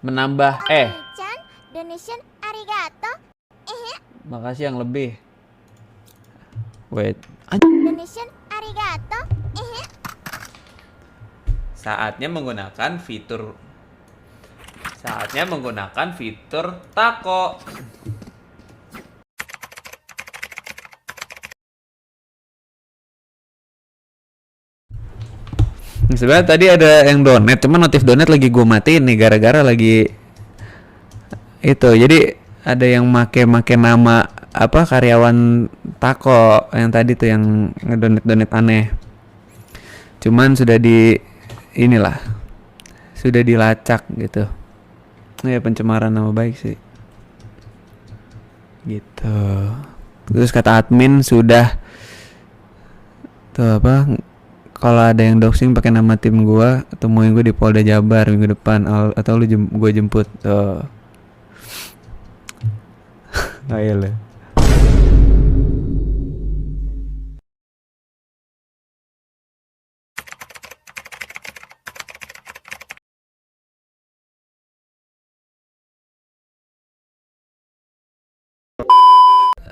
menambah Chan, donation arigato. makasih yang lebih. Wait, Donation arigato. saatnya menggunakan fitur tako. Sebenarnya tadi ada yang donate, cuman notif donate lagi gue matiin nih gara-gara lagi itu. Jadi ada yang make nama apa karyawan tako yang tadi tuh yang ngedonate aneh. Cuman sudah di inilah sudah dilacak gitu. Ya pencemaran nama baik sih. Gitu. Terus kata admin sudah tuh apa kalau ada yang doxing pakai nama tim gua, temuin gua di Polda Jabar minggu depan atau lu gua jemput. Tuh. Ayo lah.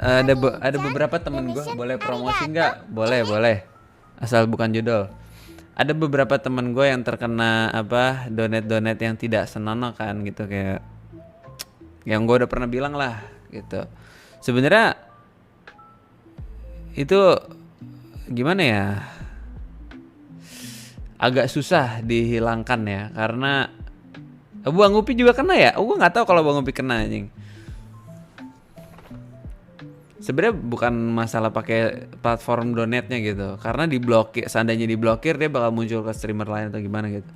Ada beberapa temen gue boleh promosi nggak? Boleh asal bukan judul. Ada beberapa temen gue yang terkena apa donate yang tidak senonoh kan gitu, kayak yang gue udah pernah bilang lah gitu. Sebenarnya itu gimana ya, agak susah dihilangkan ya, karena Bang Upi juga kena ya. Gue nggak tahu kalau Bang Upi kena anjing. Sebenarnya bukan masalah pakai platform donate-nya gitu, karena diblokir, seandainya diblokir dia bakal muncul ke streamer lain atau gimana gitu.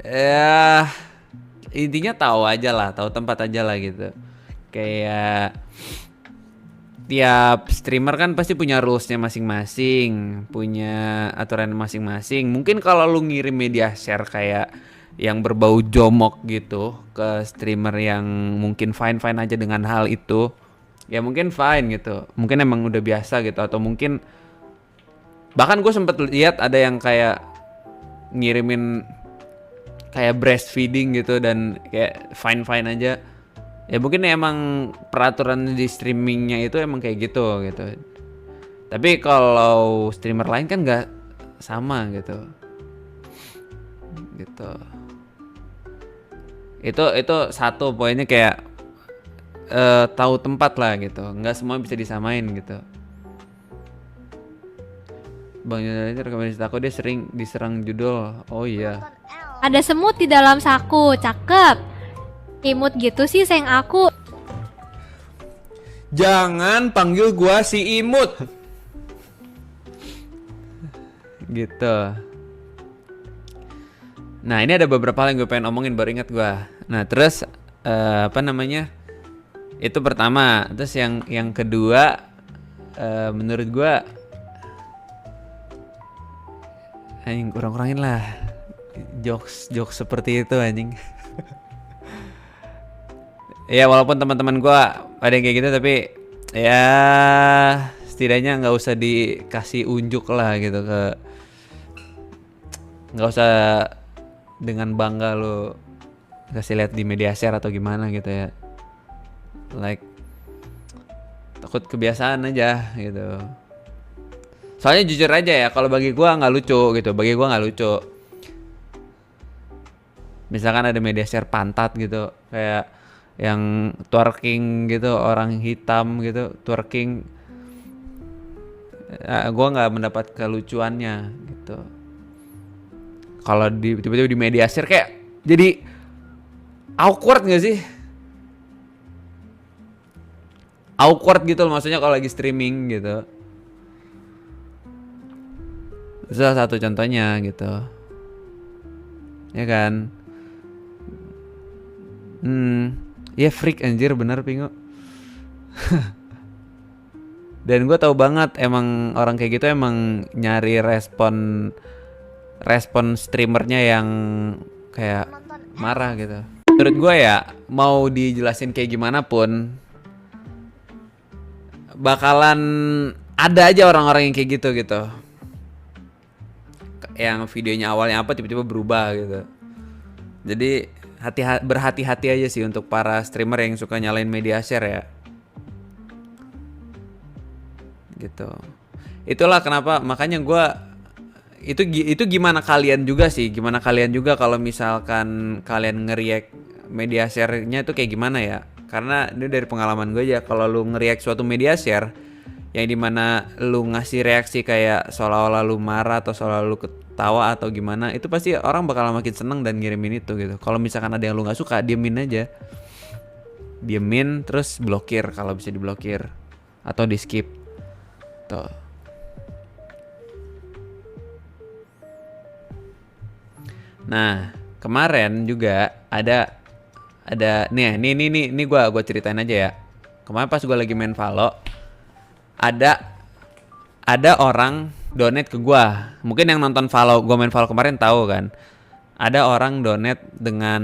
Ya intinya tahu aja lah, tahu tempat aja lah gitu. Kayak tiap streamer kan pasti punya rules-nya masing-masing, punya aturan masing-masing. Mungkin kalau lu ngirim media share kayak yang berbau jomok gitu ke streamer yang mungkin fine-fine aja dengan hal itu, ya mungkin fine gitu, mungkin emang udah biasa gitu, atau mungkin bahkan gue sempet lihat ada yang kayak ngirimin kayak breastfeeding gitu dan kayak fine aja, ya mungkin emang peraturan di streamingnya itu emang kayak gitu. Tapi kalau streamer lain kan nggak sama gitu. Itu satu poinnya, kayak tahu tempat lah gitu, nggak semua bisa disamain gitu. Bang Yunani rekomendasi aku, dia sering diserang judul. Oh iya. Ada semut di dalam saku, cakep. Imut gitu sih sayang aku. Jangan panggil gua si imut. Gitu. Nah ini ada beberapa hal yang gue pengen omongin baru ingat gua. Nah terus apa namanya? Itu pertama. Terus yang kedua, menurut gua anjing kurang-kurangin lah jokes seperti itu anjing. Ya walaupun teman-teman gua ada yang kayak gitu, tapi ya setidaknya nggak usah dikasih unjuk lah gitu, nggak usah dengan bangga lo kasih lihat di media share atau gimana gitu ya. Like takut kebiasaan aja gitu. Soalnya jujur aja ya, kalau bagi gua nggak lucu gitu. Bagi gua nggak lucu. Misalkan ada media share pantat gitu, kayak yang twerking gitu, orang hitam gitu twerking, gua nggak mendapat kelucuannya gitu. Kalau tiba-tiba di media share kayak jadi awkward nggak sih? Awkward gitu loh, maksudnya kalau lagi streaming gitu. Salah satu contohnya gitu, ya kan? Ya freak anjir, bener Pingo. Dan gue tahu banget emang orang kayak gitu emang nyari respon streamernya yang kayak marah gitu. Menurut gue ya, mau dijelasin kayak gimana pun bakalan ada aja orang-orang yang kayak gitu. Yang videonya awalnya apa tiba-tiba berubah gitu. Jadi berhati-hati aja sih untuk para streamer yang suka nyalain media share ya. Gitu. Itulah kenapa makanya itu gimana kalian juga sih? Gimana kalian juga kalau misalkan kalian nge-react media share-nya itu kayak gimana ya? Karena ini dari pengalaman gue aja, kalau lu nge-react suatu media share yang dimana lu ngasih reaksi kayak seolah-olah lu marah atau seolah lu ketawa atau gimana, itu pasti orang bakal makin seneng dan ngirimin itu gitu. Kalau misalkan ada yang lu nggak suka, diemin aja, diemin terus blokir kalau bisa diblokir atau di skip tuh. Nah kemarin juga ada nih gue ceritain aja ya. Kemarin pas gue lagi main Valo, ada orang donate ke gua. Mungkin yang nonton gua main Valo kemarin tahu kan. Ada orang donate dengan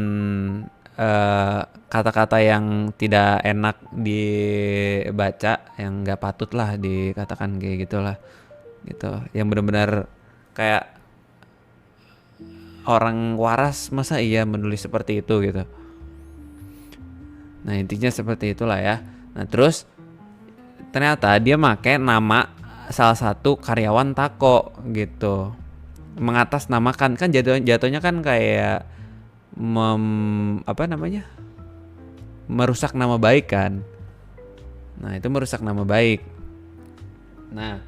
kata-kata yang tidak enak dibaca, yang nggak patut lah dikatakan kayak gitulah. Gitu. Yang benar-benar kayak orang waras masa iya menulis seperti itu gitu. Nah intinya seperti itulah ya. Nah terus ternyata dia make nama salah satu karyawan Tako gitu, mengatasnamakan, kan jatuhnya kan kayak merusak nama baik kan. Nah itu merusak nama baik. Nah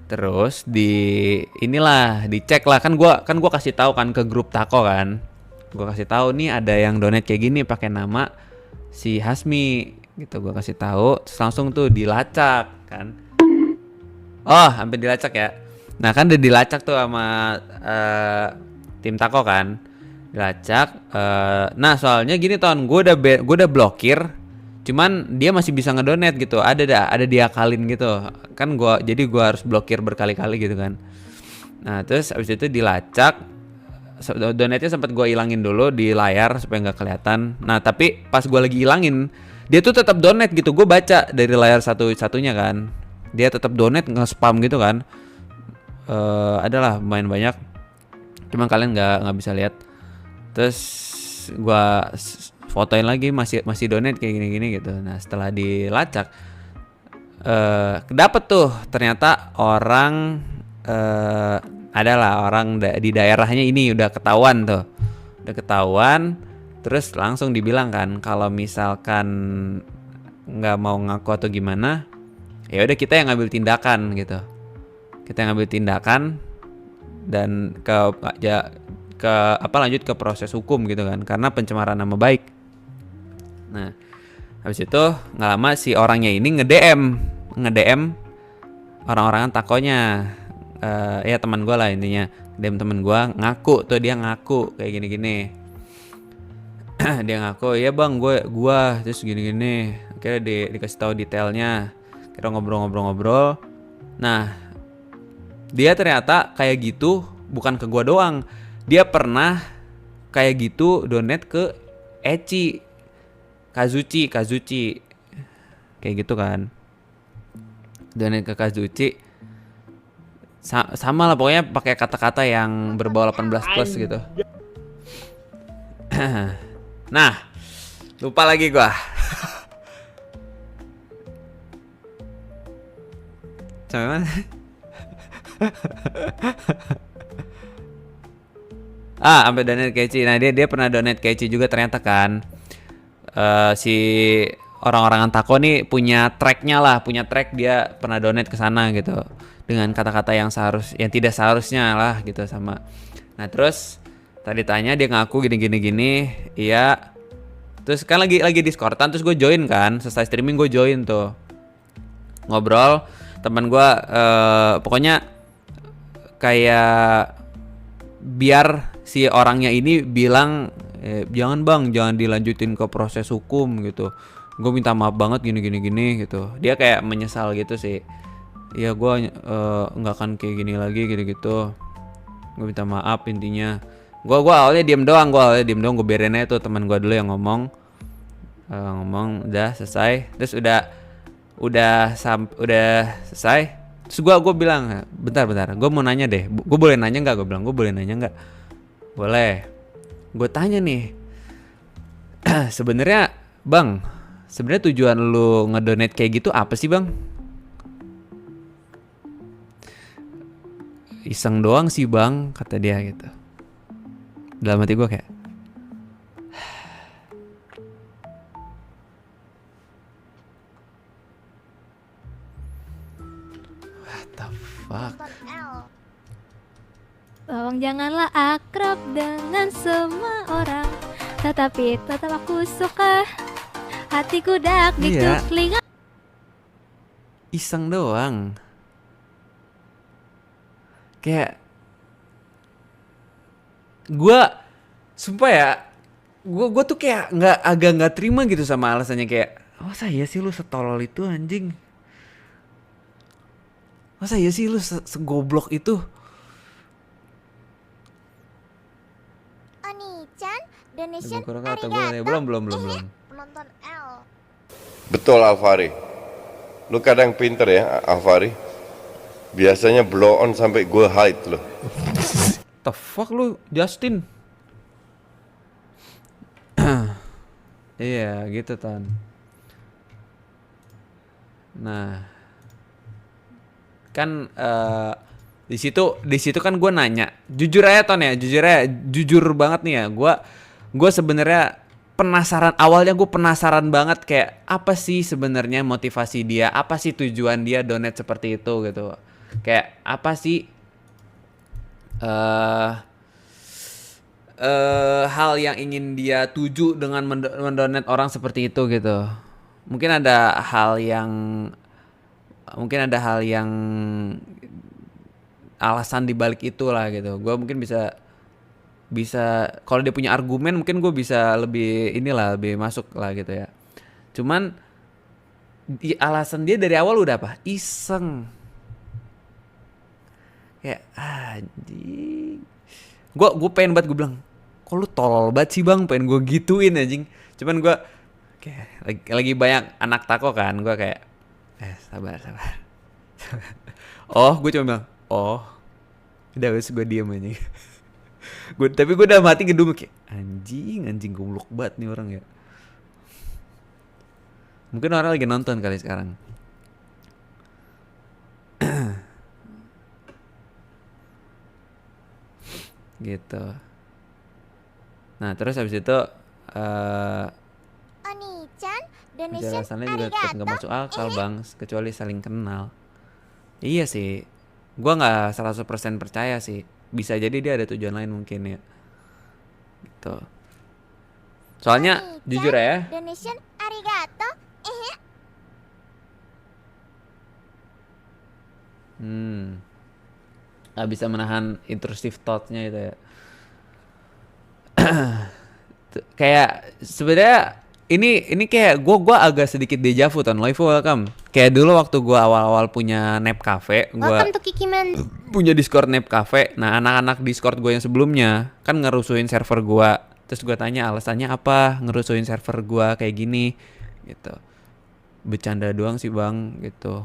terus dicek lah, kan gua kasih tahu kan ke grup Tako kan, gua kasih tahu nih ada yang donate kayak gini pakai nama si Hasmi gitu, gue kasih tahu, terus langsung tuh dilacak kan. Oh hampir dilacak ya. Nah kan udah dilacak tuh sama tim Tako kan, dilacak. Nah soalnya gini Ton, gue udah blokir, cuman dia masih bisa ngedonate gitu, ada diakalin gitu kan. Jadi gue harus blokir berkali-kali gitu kan. Nah terus abis itu dilacak, donate-nya sempat gue ilangin dulu di layar supaya nggak kelihatan. Nah tapi pas gue lagi ilangin, dia tuh tetap donate gitu. Gue baca dari layar satunya kan, dia tetap donate, nge-spam gitu kan. Adalah lumayan banyak, cuma kalian nggak bisa lihat. Terus gue fotoin lagi, masih donate kayak gini gitu. Nah setelah dilacak, dapet tuh ternyata orang adalah orang di daerahnya ini udah ketahuan, terus langsung dibilang kan kalau misalkan nggak mau ngaku atau gimana, ya udah kita yang ngambil tindakan gitu. Kita yang ngambil tindakan dan lanjut ke proses hukum gitu kan, karena pencemaran nama baik. Nah habis itu nggak lama si orangnya ini nge-DM orang-orangan Takonya. Ya teman gue lah intinya, DM teman gue, ngaku dia ngaku kayak gini-gini. Dia ngaku, ya bang gue terus gini-gini. Akhirnya dikasih tahu detailnya, kita ngobrol. Nah dia ternyata kayak gitu bukan ke gue doang, dia pernah kayak gitu donate ke Eci, Kazuchi kayak gitu kan, donate ke Kazuchi. Sama lah pokoknya pakai kata-kata yang berbau 18 plus gitu. Nah lupa lagi gua. Cuman sampai donate Keci. Nah dia pernah donate Keci juga ternyata kan. Si orang-orang Tako nih punya track dia pernah donate ke sana gitu, dengan kata-kata yang tidak seharusnya lah gitu sama. Nah terus tadi tanya, dia ngaku gini, iya. Terus kan lagi Discordan, terus gue join kan, selesai streaming gue join tuh, ngobrol. Teman gue pokoknya kayak biar si orangnya ini bilang jangan dilanjutin ke proses hukum gitu, gue minta maaf banget gini gitu. Dia kayak menyesal gitu sih. Ya gue nggak akan kayak gini lagi gitu. Gue minta maaf intinya. Gue awalnya diem doang, gue biarin aja tuh teman gue dulu yang ngomong udah selesai. Terus udah selesai. Terus gue bilang, bentar, gue mau nanya deh, gue boleh nanya nggak? Gue bilang, gue boleh nanya nggak? Boleh. Gue tanya nih, Sebenarnya Bang, sebenarnya tujuan lu ngedonate kayak gitu apa sih Bang? Iseng doang sih Bang, kata dia gitu. Dalam hati gue kayak, what the fuck? Nonton L. Tolong janganlah akrab dengan semua orang, tetapi tetap aku suka. Hatiku dak Iya. dikduk telinga. Iseng doang. Kayak gua sumpah ya, gua tuh kayak agak nggak terima gitu sama alasannya kayak, masa iya sih lu setolol itu anjing? Masa iya sih lu segoblok itu? Oni-chan, donation Kurang kata gue nih, arigato. belum. Nonton L. Betul Alvari. Lu kadang pinter ya Alvari. Biasanya blow on sampai gue hide loh. The fuck lu Justin? Iya gitu Tan. Nah kan di situ kan gue nanya, jujur aja Ton ya, jujur banget nih ya, gue sebenarnya penasaran, awalnya gue penasaran banget kayak apa sih sebenarnya motivasi dia, apa sih tujuan dia donate seperti itu gitu, kayak apa sih hal yang ingin dia tuju dengan mendonate orang seperti itu gitu. Mungkin ada hal yang alasan dibalik itulah gitu. Gue mungkin bisa kalau dia punya argumen mungkin gue bisa lebih masuk lah gitu ya. Cuman alasan dia dari awal udah apa? Iseng. Kayak anjing. Gue pengen banget, gue bilang, kok lu tolol banget sih Bang, pengen gue gituin anjing. Cuman gue kayak lagi banyak anak tako kan, gue kayak sabar. Oh, gue cuma bilang, oh, udah wes gue diem aja. Tapi gue udah mati gedung kayak anjing goblok banget nih orang ya. Mungkin orang lagi nonton kali sekarang. Gitu. Nah terus habis itu Oni-chan, donation penjelasannya juga tetap nggak arigato. masuk akal Bang, kecuali saling kenal. Iya sih, gua nggak 100% percaya sih. Bisa jadi dia ada tujuan lain mungkin ya. Gitu. Soalnya Oni-chan, jujur ya, donation arigato. nggak bisa menahan intrusive thought-nya itu ya. Kayak sebenarnya ini kayak gua agak sedikit deja vu Ton. Live welcome. Kayak dulu waktu gua awal-awal punya Nep Cafe, gua Welcome to Kikiman. punya Discord Nep Cafe. Nah, anak-anak Discord gue yang sebelumnya kan ngerusuhin server gua. Terus gua tanya alasannya apa ngerusuhin server gua kayak gini gitu. Bercanda doang sih Bang gitu.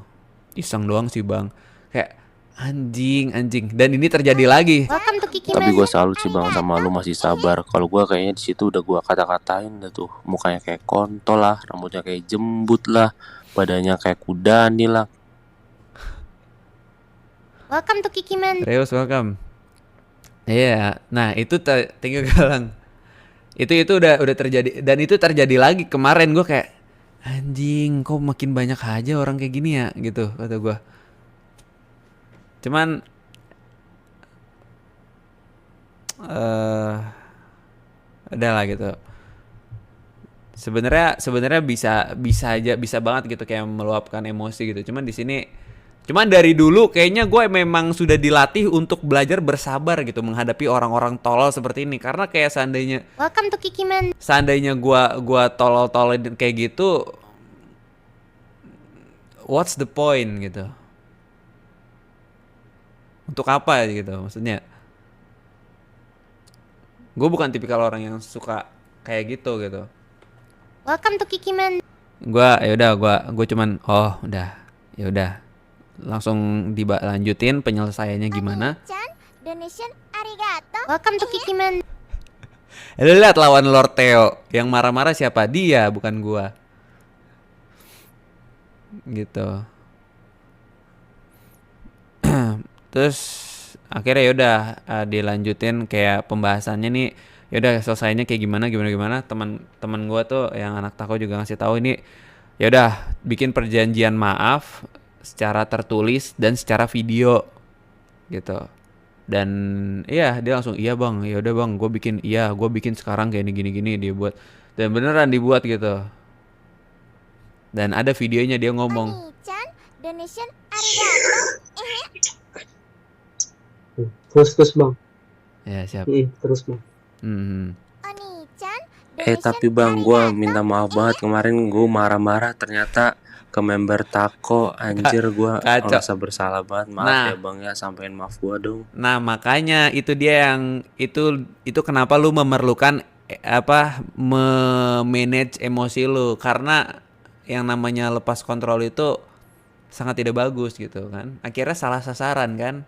Iseng doang sih Bang. Kayak anjing. Dan ini terjadi lagi. Welcome to Kikiman. Tapi gue salut sih Bang sama lu masih sabar. Kalau gue kayaknya di situ udah gue kata-katain dah tuh, mukanya kayak kontol lah, rambutnya kayak jembut lah, badannya kayak kudani lah. Welcome to Kikiman. Reus welcome. Iya, nah itu tinggal galang. Itu udah terjadi, dan itu terjadi lagi kemarin. Gue kayak anjing, kok makin banyak aja orang kayak gini ya gitu kata gue. Cuman udah lah gitu. Sebenarnya bisa banget gitu kayak meluapkan emosi gitu. Cuman dari dulu kayaknya gue memang sudah dilatih untuk belajar bersabar gitu menghadapi orang-orang tolol seperti ini, karena kayak Welcome to Kikiman. seandainya gua tolol-tololin kayak gitu, what's the point gitu? Untuk apa gitu maksudnya? Gue bukan tipikal orang yang suka kayak gitu. Welcome to Kikiman. Gue cuman ya udah langsung dilanjutin penyelesaiannya gimana. Oni-chan, donation arigato. Welcome to Kikiman. Lu lihat lawan Lord Theo Yang marah-marah siapa? Dia, bukan gua. Gitu. Terus akhirnya yaudah dilanjutin kayak pembahasannya nih. Yaudah selesainya kayak gimana. Teman gua tuh yang anak tako juga ngasih tahu ini. Yaudah bikin perjanjian maaf secara tertulis dan secara video gitu. Dan iya dia langsung iya bang, ya udah bang, gue bikin sekarang kayak ini gini dia buat, dan beneran dibuat gitu. Dan ada videonya dia ngomong. Oni-chan, donation arigato. Terus bang. Ya siap. Terus bang. Oni-chan, Tapi bang, gue minta maaf banget kemarin gue marah-marah ternyata ke member Tako. Anjir, gue Kacau. merasa bersalah banget. Maaf Nah. ya bang ya, sampein maaf gue dong. Nah makanya itu dia yang itu kenapa lu memerlukan manage emosi lu, karena yang namanya lepas kontrol itu sangat tidak bagus gitu kan. Akhirnya salah sasaran kan.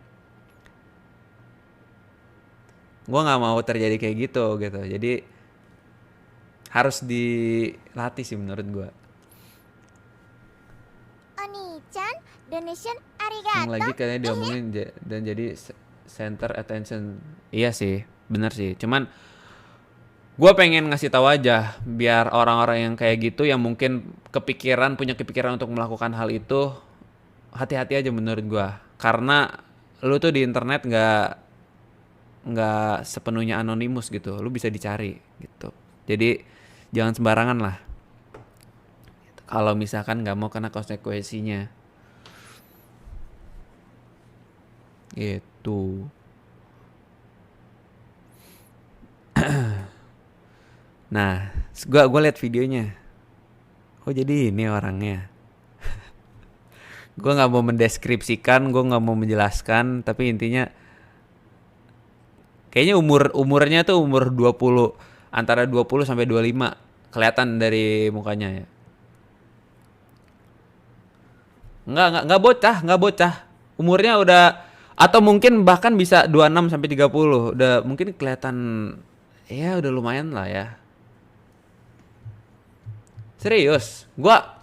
Gue nggak mau terjadi kayak gitu. Jadi harus dilatih sih menurut gue. Oni-chan, donation Yang lagi arigato. kayaknya diomongin dan jadi center attention. Iya sih, bener sih. Cuman gue pengen ngasih tahu aja biar orang-orang yang kayak gitu yang mungkin punya kepikiran untuk melakukan hal itu, hati-hati aja menurut gue. Karena lu tuh di internet nggak sepenuhnya anonimus gitu. Lu bisa dicari gitu. Jadi jangan sembarangan lah. Kalau misalkan nggak mau kena konsekuensinya. Gitu. Nah, gue liat videonya. Oh jadi ini orangnya. Gue nggak mau mendeskripsikan, gue nggak mau menjelaskan, tapi intinya kayaknya umurnya tuh umur 20, antara 20 sampai 25, kelihatan dari mukanya ya. Nggak bocah. Umurnya udah, atau mungkin bahkan bisa 26 sampai 30. Udah mungkin kelihatan ya udah lumayan lah ya. Serius, gua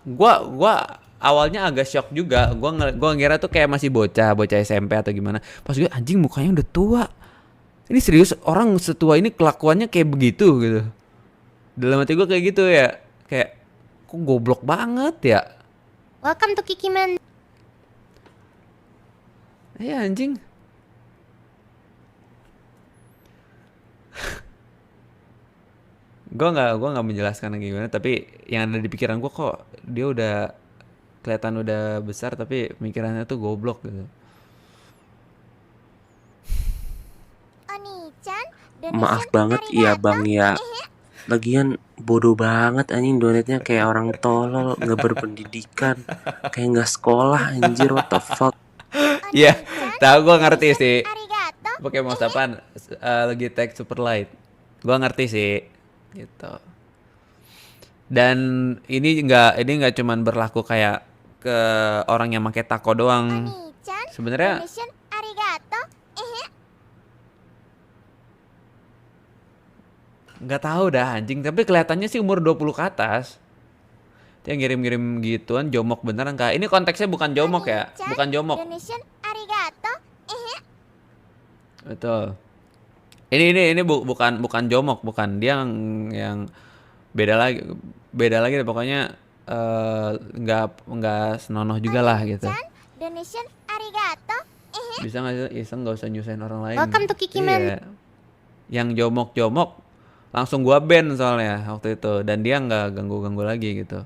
awalnya agak shock juga. Gua ngira tuh kayak masih bocah SMP atau gimana. Pas gue anjing mukanya udah tua. Ini serius orang setua ini kelakuannya kayak begitu gitu. Dalam hati gue kayak gitu ya. Kayak kok goblok banget ya. Welcome to Kikiman. Iya anjing. Gue nggak menjelaskan gimana, tapi yang ada di pikiran gue kok dia udah kelihatan udah besar tapi pikirannya tuh goblok gitu. Oni-chan, Maaf donation banget ya arigato. bang ya. Lagian bodoh banget anjing, donetnya kayak orang tolol, nggak berpendidikan, kayak nggak sekolah anjir, what the fuck. Iya, tahu gue ngerti sih. Arigato. Pakai mouse apaan? Lagi tag super light. Gue ngerti sih, gitu. Dan ini nggak cuman berlaku kayak ke orang yang pakai tako doang. Oni-chan, Sebenarnya donation arigato. nggak tahu dah anjing, tapi kelihatannya sih umur 20 ke atas. Dia ngirim-ngirim gituan jomok beneran kak. Ini konteksnya bukan jomok ya, Oni-chan, bukan jomok. donation arigato. Betul. Ini bukan jomok, bukan dia yang beda lagi deh, pokoknya nggak senonoh juga lah gitu. Oni-chan, donation arigato. Bisa nggak sih iseng, nggak usah nyusahin orang lain. Welcome to Kikiman. Iya. Yang jomok langsung gua ban soalnya waktu itu, dan dia nggak ganggu lagi gitu.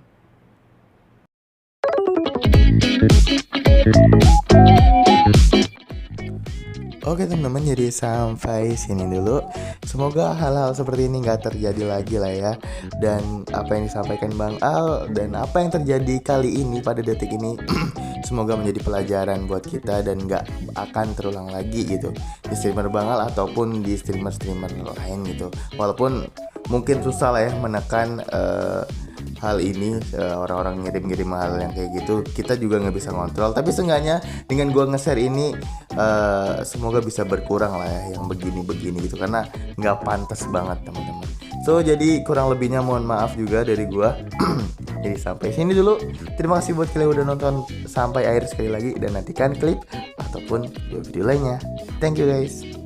Oke teman-teman, jadi sampai sini dulu. Semoga hal-hal seperti ini nggak terjadi lagi lah ya. Dan apa yang disampaikan Bang Al dan apa yang terjadi kali ini pada detik ini semoga menjadi pelajaran buat kita dan nggak akan terulang lagi gitu di streamer Bang Al ataupun di streamer-streamer lain gitu. Walaupun mungkin susah lah ya menekan hal ini, orang-orang ngirim-ngirim hal yang kayak gitu kita juga nggak bisa ngontrol, tapi seenggaknya dengan gua nge-share ini semoga bisa berkurang lah ya yang begini-begini gitu, karena nggak pantas banget teman-teman. So jadi kurang lebihnya mohon maaf juga dari gua. Jadi sampai sini dulu. Terima kasih buat kalian yang udah nonton sampai akhir sekali lagi, dan nantikan klip ataupun video lainnya. Thank you guys.